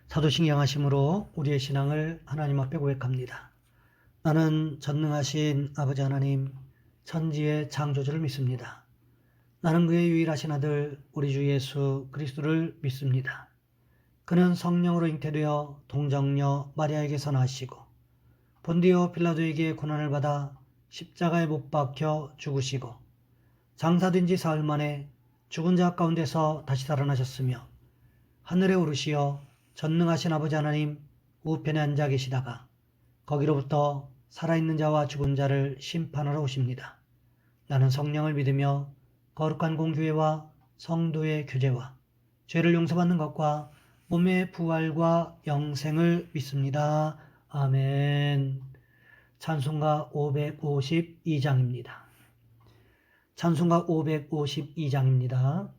사도신경하심으로 우리의 신앙을 하나님 앞에 고백합니다. 나는 전능하신 아버지 하나님, 천지의 창조주를 믿습니다. 나는 그의 유일하신 아들 우리 주 예수 그리스도를 믿습니다. 그는 성령으로 잉태되어 동정녀 마리아에게서 나시고 본디오 빌라도에게 고난을 받아 십자가에 못 박혀 죽으시고 장사된 지 사흘 만에 죽은 자 가운데서 다시 살아나셨으며 하늘에 오르시어 전능하신 아버지 하나님 우편에 앉아 계시다가 거기로부터 살아있는 자와 죽은 자를 심판하러 오십니다. 나는 성령을 믿으며 거룩한 공교회와 성도의 교제와 죄를 용서받는 것과 몸의 부활과 영생을 믿습니다. 아멘. 찬송가 552장입니다. 찬송가 552장입니다.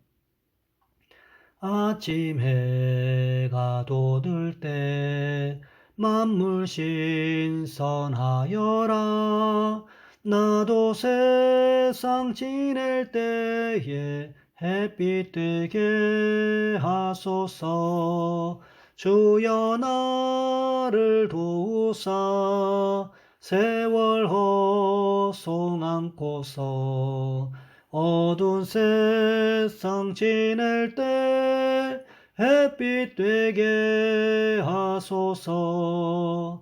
아침 해가 돋을 때 만물 신선하여라. 나도 세상 지낼 때에 햇빛 되게 하소서. 주여 나를 도우사 세월 허송 안고서 어두운 세상 지낼 때 햇빛 되게 하소서.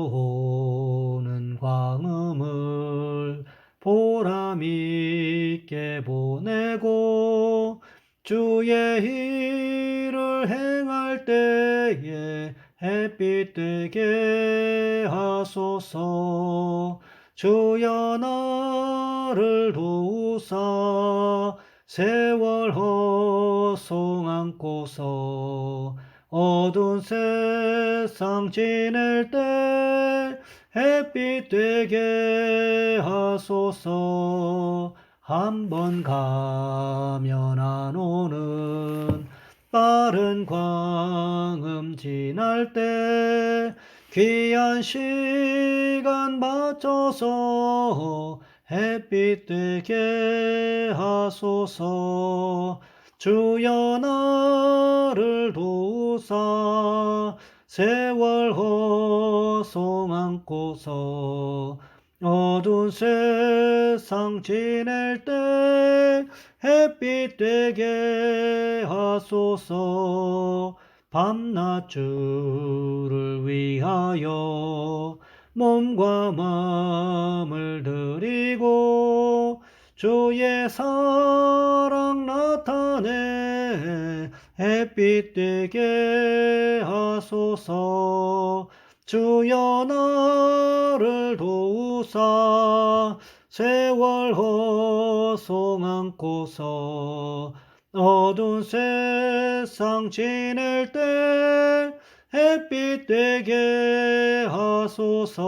새로운 광음을 보람 있게 보내고 주의 일을 행할 때에 햇빛 되게 하소서. 주여 나를 도우사 세월 허송 안고서 어두운 세상 지낼 때 햇빛 되게 하소서. 한번 가면 안 오는 빠른 광음 지날 때 귀한 시간 맞춰서 햇빛 되게 하소서. 주여 나를 도우사 세월 허송 안고서 어두운 세상 지낼 때 햇빛 되게 하소서. 밤낮 주를 위하여 몸과 마음을 드리고 주의 사랑 나타내 햇빛 되게 하소서. 주여 나를 도우사 세월 허송 안고서 어두운 세상 지낼 때 햇빛 되게 하소서.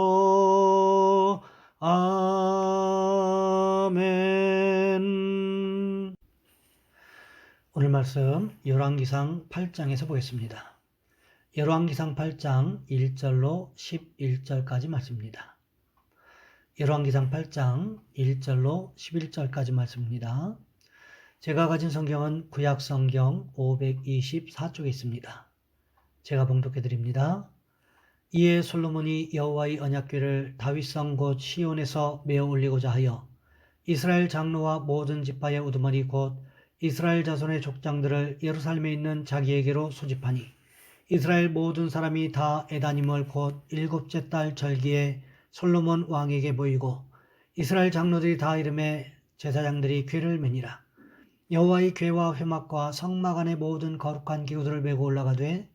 아멘. 오늘 말씀 열왕기상 8장에서 보겠습니다. 열왕기상 8장 1절로 11절까지 말씀입니다. 열왕기상 8장 1절로 11절까지 말씀입니다. 제가 가진 성경은 구약성경 524쪽에 있습니다. 제가 봉독해 드립니다. 이에 솔로몬이 여호와의 언약궤를 다윗성 곧 시온에서 메어 올리고자 하여 이스라엘 장로와 모든 지파의 우두머리 곧 이스라엘 자손의 족장들을 예루살렘에 있는 자기에게로 소집하니 이스라엘 모든 사람이 다 에다님을 곧 일곱째 달 절기에 솔로몬 왕에게 모이고 이스라엘 장로들이 다 이름에 제사장들이 궤를 매니라. 여호와의 궤와 회막과 성막 안의 모든 거룩한 기구들을 메고 올라가되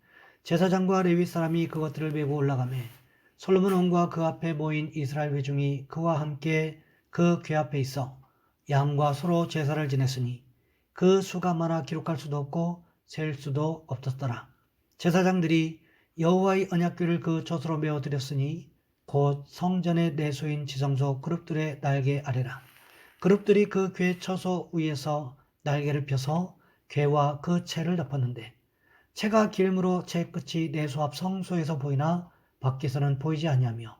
제사장과 레위 사람이 그것들을 메고 올라가매 솔로몬 왕과 그 앞에 모인 이스라엘 회중이 그와 함께 그 궤 앞에 있어 양과 소로 제사를 지냈으니 그 수가 많아 기록할 수도 없고 셀 수도 없었더라. 제사장들이 여호와의 언약궤를 그 젖으로 메어 드렸으니 곧 성전의 내소인 지성소 그룹들의 날개 아래라. 그룹들이 그 궤 처소 위에서 날개를 펴서 궤와 그 채를 덮었는데 채가 길므로 채 끝이 내소 앞 성소에서 보이나 밖에서는 보이지 아니하며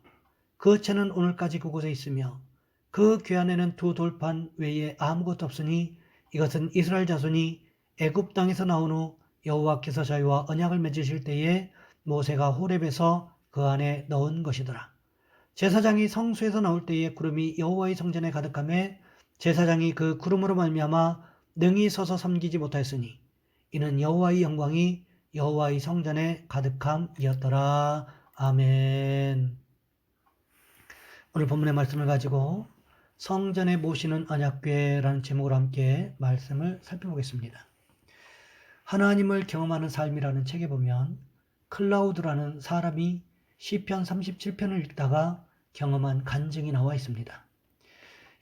그 채는 오늘까지 그곳에 있으며 그 궤 안에는 두 돌판 외에 아무것도 없으니 이것은 이스라엘 자손이 애굽 땅에서 나온 후 여호와께서 저희와 언약을 맺으실 때에 모세가 호렙에서 그 안에 넣은 것이더라. 제사장이 성소에서 나올 때에 구름이 여호와의 성전에 가득하매 제사장이 그 구름으로 말미암아 능히 서서 섬기지 못하였으니 이는 여호와의 영광이 여호와의 성전에 가득함이었더라. 아멘. 오늘 본문의 말씀을 가지고 성전에 모시는 언약궤라는 제목으로 함께 말씀을 살펴보겠습니다. 하나님을 경험하는 삶이라는 책에 보면 클라우드라는 사람이 시편 37편을 읽다가 경험한 간증이 나와 있습니다.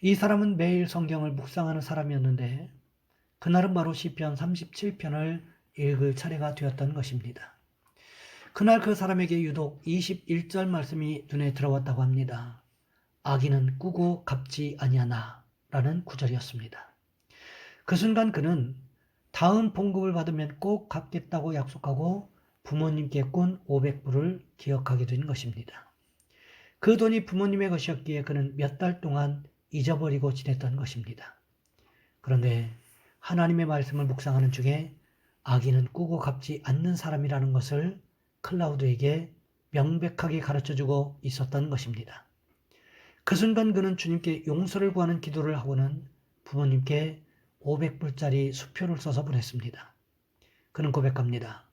이 사람은 매일 성경을 묵상하는 사람이었는데 그날은 바로 시편 37편을 읽을 차례가 되었던 것입니다. 그날 그 사람에게 유독 21절 말씀이 눈에 들어왔다고 합니다. 악인은 꾸고 갚지 아니하나 라는 구절이었습니다. 그 순간 그는 다음 봉급을 받으면 꼭 갚겠다고 약속하고 부모님께 꾼 500불을 기억하게 된 것입니다. 그 돈이 부모님의 것이었기에 그는 몇 달 동안 잊어버리고 지냈던 것입니다. 그런데 하나님의 말씀을 묵상하는 중에 악인은 꾸고 갚지 않는 사람이라는 것을 클라우드에게 명백하게 가르쳐주고 있었던 것입니다. 그 순간 그는 주님께 용서를 구하는 기도를 하고는 부모님께 500불짜리 수표를 써서 보냈습니다. 그는 고백합니다.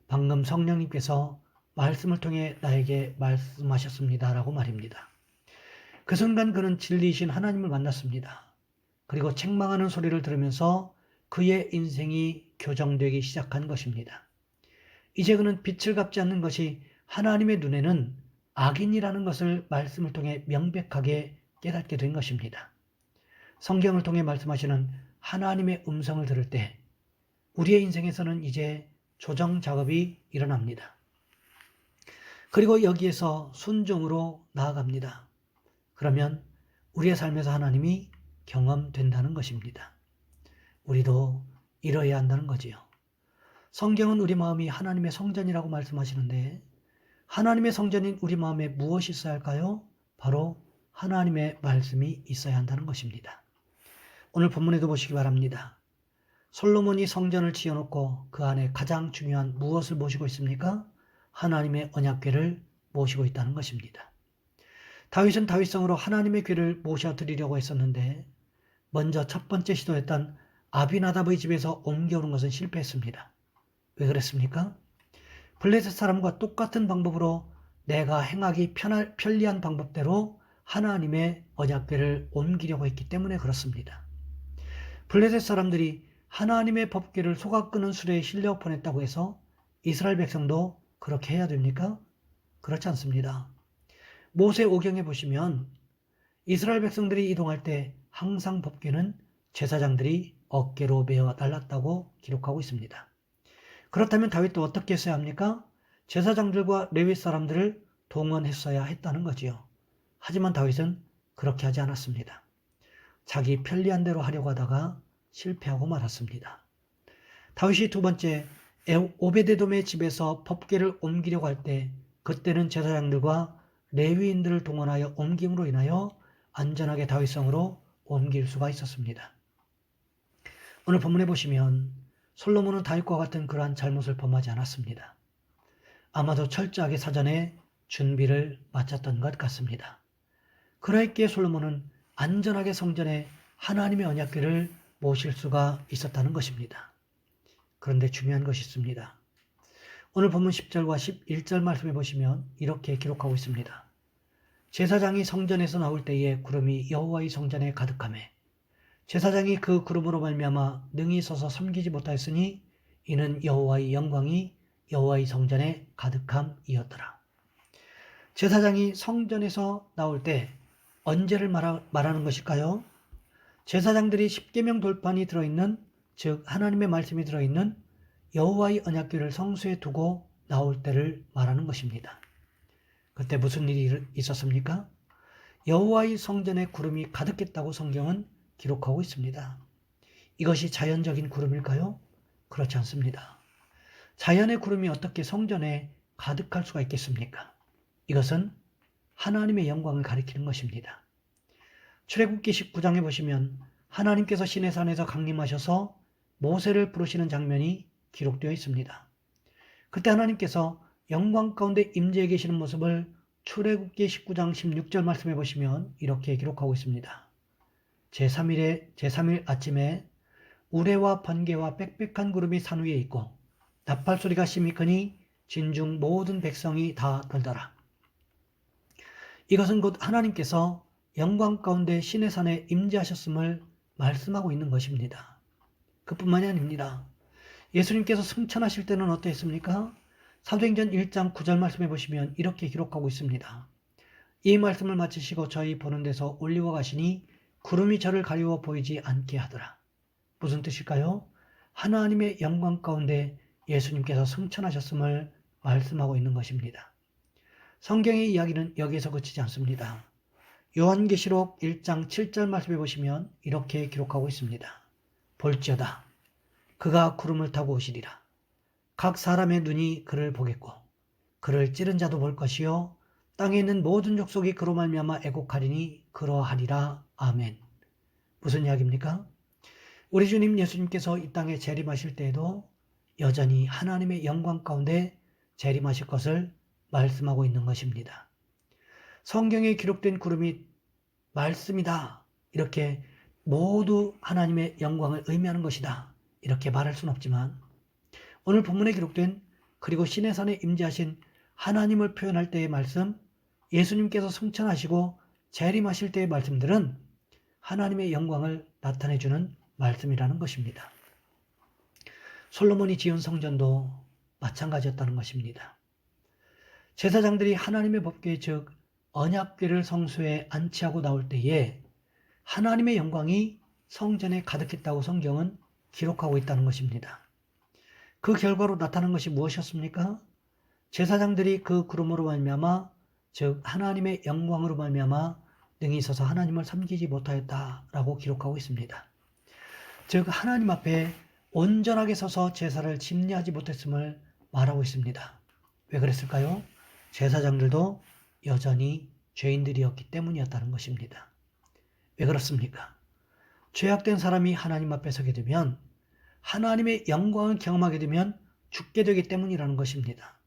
방금 성령님께서 말씀을 통해 나에게 말씀하셨습니다. 라고 말입니다. 그 순간 그는 진리이신 하나님을 만났습니다. 그리고 책망하는 소리를 들으면서 그의 인생이 교정되기 시작한 것입니다. 이제 그는 빛을 갚지 않는 것이 하나님의 눈에는 악인이라는 것을 말씀을 통해 명백하게 깨닫게 된 것입니다. 성경을 통해 말씀하시는 하나님의 음성을 들을 때 우리의 인생에서는 이제 조정 작업이 일어납니다. 그리고 여기에서 순종으로 나아갑니다. 그러면 우리의 삶에서 하나님이 경험된다는 것입니다. 우리도 이뤄야 한다는 거지요. 성경은 우리 마음이 하나님의 성전이라고 말씀하시는데 하나님의 성전인 우리 마음에 무엇이 있어야 할까요? 바로 하나님의 말씀이 있어야 한다는 것입니다. 오늘 본문에도 보시기 바랍니다. 솔로몬이 성전을 지어놓고 그 안에 가장 중요한 무엇을 모시고 있습니까? 하나님의 언약궤를 모시고 있다는 것입니다. 다윗은 다윗성으로 하나님의 궤를 모셔드리려고 했었는데 먼저 첫 번째 시도했던 아비나답의 집에서 옮겨오는 것은 실패했습니다. 왜 그랬습니까? 블레셋 사람과 똑같은 방법으로 내가 행하기 편리한 방법대로 하나님의 언약궤를 옮기려고 했기 때문에 그렇습니다. 블레셋 사람들이 하나님의 법궤를 속아 끄는 수레에 실려 보냈다고 해서 이스라엘 백성도 그렇게 해야 됩니까? 그렇지 않습니다. 모세 오경에 보시면 이스라엘 백성들이 이동할 때 항상 법궤는 제사장들이 어깨로 메어 달랐다고 기록하고 있습니다. 그렇다면 다윗도 어떻게 했어야 합니까? 제사장들과 레위 사람들을 동원했어야 했다는 거지요. 하지만 다윗은 그렇게 하지 않았습니다. 자기 편리한 대로 하려고 하다가 실패하고 말았습니다. 다윗이 두 번째 오베데돔의 집에서 법궤를 옮기려고 할 때 그때는 제사장들과 레위인들을 동원하여 옮김으로 인하여 안전하게 다윗성으로 옮길 수가 있었습니다. 오늘 본문에 보시면 솔로몬은 다윗과 같은 그러한 잘못을 범하지 않았습니다. 아마도 철저하게 사전에 준비를 마쳤던 것 같습니다. 그러했기에 솔로몬은 안전하게 성전에 하나님의 언약궤를 모실 수가 있었다는 것입니다. 그런데 중요한 것이 있습니다. 오늘 본문 10절과 11절 말씀해 보시면 이렇게 기록하고 있습니다. 제사장이 성전에서 나올 때에 구름이 여호와의 성전에 가득하매 제사장이 그 구름으로 말미암아 능히 서서 섬기지 못하였으니 이는 여호와의 영광이 여호와의 성전에 가득함이었더라. 제사장이 성전에서 나올 때 언제를 말하는 것일까요? 제사장들이 십계명 돌판이 들어있는, 즉 하나님의 말씀이 들어있는 여호와의 언약궤를 성소에 두고 나올 때를 말하는 것입니다. 그때 무슨 일이 있었습니까? 여호와의 성전에 구름이 가득했다고 성경은 기록하고 있습니다. 이것이 자연적인 구름일까요? 그렇지 않습니다. 자연의 구름이 어떻게 성전에 가득할 수가 있겠습니까? 이것은 하나님의 영광을 가리키는 것입니다. 출애굽기 19장에 보시면 하나님께서 시내산에서 강림하셔서 모세를 부르시는 장면이 기록되어 있습니다. 그때 하나님께서 영광 가운데 임재해 계시는 모습을 출애굽기 19장 16절 말씀해 보시면 이렇게 기록하고 있습니다. 제3일 아침에 우레와 번개와 빽빽한 구름이 산 위에 있고 나팔 소리가 심히 크니 진중 모든 백성이 다 들더라. 이것은 곧 하나님께서 영광 가운데 시내 산에 임재하셨음을 말씀하고 있는 것입니다. 그뿐만이 아닙니다. 예수님께서 승천하실 때는 어떠했습니까? 사도행전 1장 9절 말씀해 보시면 이렇게 기록하고 있습니다. 이 말씀을 마치시고 저희 보는 데서 올리고 가시니 구름이 저를 가리워 보이지 않게 하더라. 무슨 뜻일까요? 하나님의 영광 가운데 예수님께서 승천하셨음을 말씀하고 있는 것입니다. 성경의 이야기는 여기에서 그치지 않습니다. 요한계시록 1장 7절 말씀해 보시면 이렇게 기록하고 있습니다. 볼지어다 그가 구름을 타고 오시리라. 각 사람의 눈이 그를 보겠고 그를 찌른 자도 볼 것이요 땅에 있는 모든 족속이 그로 말미암아 애곡하리니 그러하리라. 아멘. 무슨 이야기입니까? 우리 주님 예수님께서 이 땅에 재림하실 때에도 여전히 하나님의 영광 가운데 재림하실 것을 말씀하고 있는 것입니다. 성경에 기록된 구름이 말씀이다. 이렇게 모두 하나님의 영광을 의미하는 것이다. 이렇게 말할 수는 없지만 오늘 본문에 기록된 그리고 시내산에 임재하신 하나님을 표현할 때의 말씀, 예수님께서 승천하시고 재림하실 때의 말씀들은 하나님의 영광을 나타내주는 말씀이라는 것입니다. 솔로몬이 지은 성전도 마찬가지였다는 것입니다. 제사장들이 하나님의 법궤 즉 언약궤를 성소에 안치하고 나올 때에 하나님의 영광이 성전에 가득했다고 성경은 기록하고 있다는 것입니다. 그 결과로 나타난 것이 무엇이었습니까? 제사장들이 그 구름으로 말미암아 즉 하나님의 영광으로 말미암아 능히 서서 하나님을 섬기지 못하였다라고 기록하고 있습니다. 즉 하나님 앞에 온전하게 서서 제사를 집례하지 못했음을 말하고 있습니다. 왜 그랬을까요? 제사장들도 여전히 죄인들이었기 때문이었다는 것입니다. 왜 그렇습니까? 죄악된 사람이 하나님 앞에 서게 되면 하나님의 영광을 경험하게 되면 죽게 되기 때문이라는 것입니다.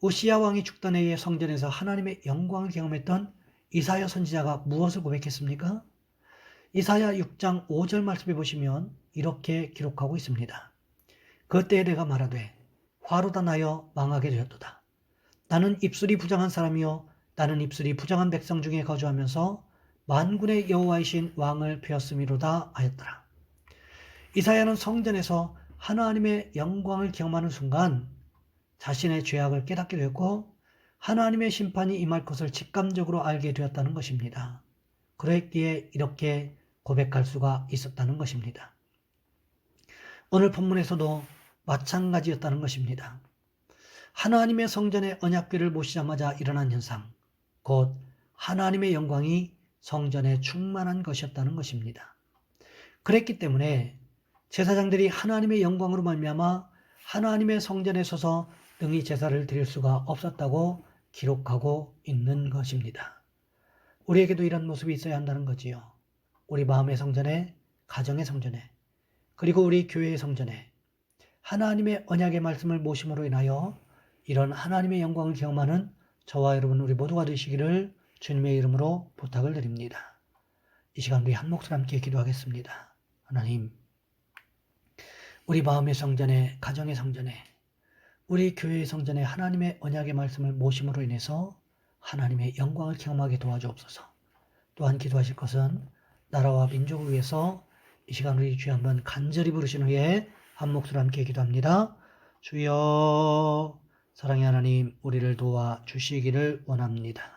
우시야 왕이 죽던 해에 성전에서 하나님의 영광을 경험했던 이사야 선지자가 무엇을 고백했습니까? 이사야 6장 5절 말씀해 보시면 이렇게 기록하고 있습니다. 그때에 내가 말하되 화로다 나여 망하게 되었도다. 나는 입술이 부정한 사람이요 나는 입술이 부정한 백성 중에 거주하면서 만군의 여호와이신 왕을 베었음이로다 하였더라. 이사야는 성전에서 하나님의 영광을 경험하는 순간 자신의 죄악을 깨닫게 되었고 하나님의 심판이 임할 것을 직감적으로 알게 되었다는 것입니다. 그랬기에 이렇게 고백할 수가 있었다는 것입니다. 오늘 본문에서도 마찬가지였다는 것입니다. 하나님의 성전에 언약궤를 모시자마자 일어난 현상, 곧 하나님의 영광이 성전에 충만한 것이었다는 것입니다. 그랬기 때문에 제사장들이 하나님의 영광으로 말미암아 하나님의 성전에 서서 능히 제사를 드릴 수가 없었다고 기록하고 있는 것입니다. 우리에게도 이런 모습이 있어야 한다는 거지요. 우리 마음의 성전에, 가정의 성전에, 그리고 우리 교회의 성전에 하나님의 언약의 말씀을 모심으로 인하여 이런 하나님의 영광을 경험하는 저와 여러분 우리 모두가 되시기를 주님의 이름으로 부탁을 드립니다. 이 시간 우리 한 목소리 함께 기도하겠습니다. 하나님, 우리 마음의 성전에, 가정의 성전에, 우리 교회의 성전에 하나님의 언약의 말씀을 모심으로 인해서 하나님의 영광을 경험하게 도와주옵소서. 또한 기도하실 것은 나라와 민족을 위해서 이 시간 우리 주여 한번 간절히 부르신 후에 한 목소리 함께 기도합니다. 주여, 사랑의 하나님, 우리를 도와주시기를 원합니다.